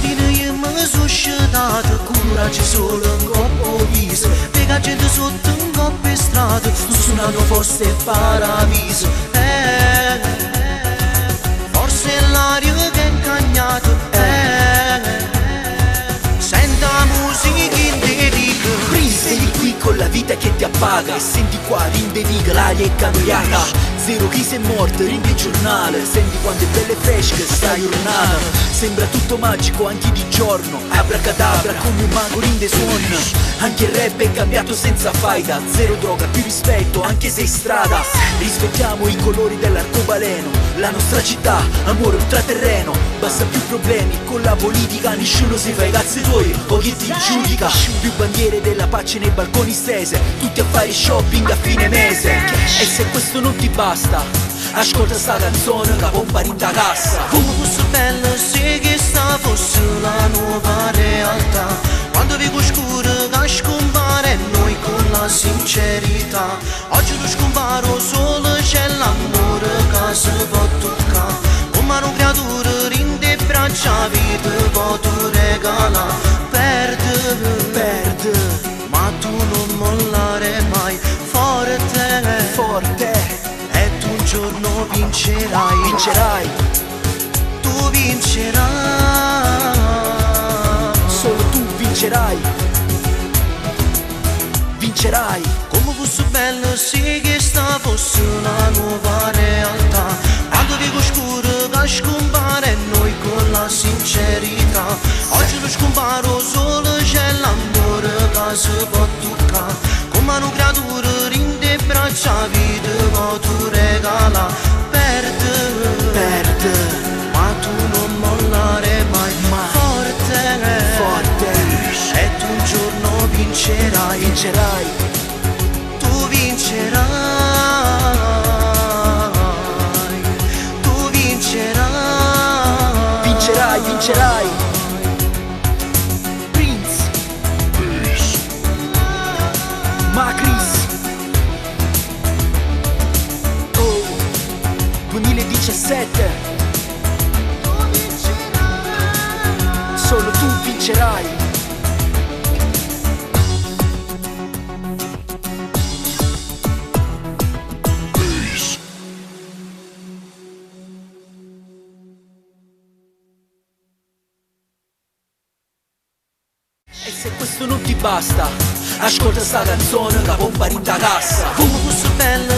mattina io mi sono scedato, coraggio solo un coppo viso, perché la gente sotto un coppo in strada, sto suonando forse il paradiso. Forse è l'aria che è incagnato, senta la musica in te dico. Sei qui con la vita che ti appaga e senti qua rinveniga, l'aria è cambiata. Zero chi sei morto, rinvi il giornale, senti quando è bella e fresca sta giornata. Sembra tutto magico anche di giorno, abracadabra come un mago rinde suona. Anche il rap è cambiato senza faida, zero droga, più rispetto anche se in strada. Rispettiamo i colori dell'arcobaleno, la nostra città, amore ultraterreno. Basta più problemi, con la politica nessuno si fa i cazzi tuoi o chi ti giudica. Più bandiere della pace nei balconi stese, tutti a fare shopping a fine mese. E se questo non ti basta, ascolta sta canzone che pompa in da cassa. Come fosse bello se che sta fosse la nuova realtà, quando vedo scuro che scompare noi con la sincerità. Oggi lo scomparo solo c'è l'amore che si può toccare, come una creatura rinde braccia vita può tu regala. Perde, ma tu non mollare mai, forte, e tu un giorno vincerai, tu vincerai, solo tu vincerai. Come fosse bello se che sta fosse una nuova realtà, quando vedo scuro che scompare noi con la sincerità. Oggi lo scomparo solo c'è l'amore che si può toccare, come una creatura rinde braccia vita può tu regala. Perde, ma tu non mollare mai, forte, e tu un giorno vincerai, tu vincerai, tu vincerai. Prince, Macris, oh, 2017. Solo tu vincerai. E se questo non ti basta, ascolta sta canzone che pompa in da cassa. Come fosse bello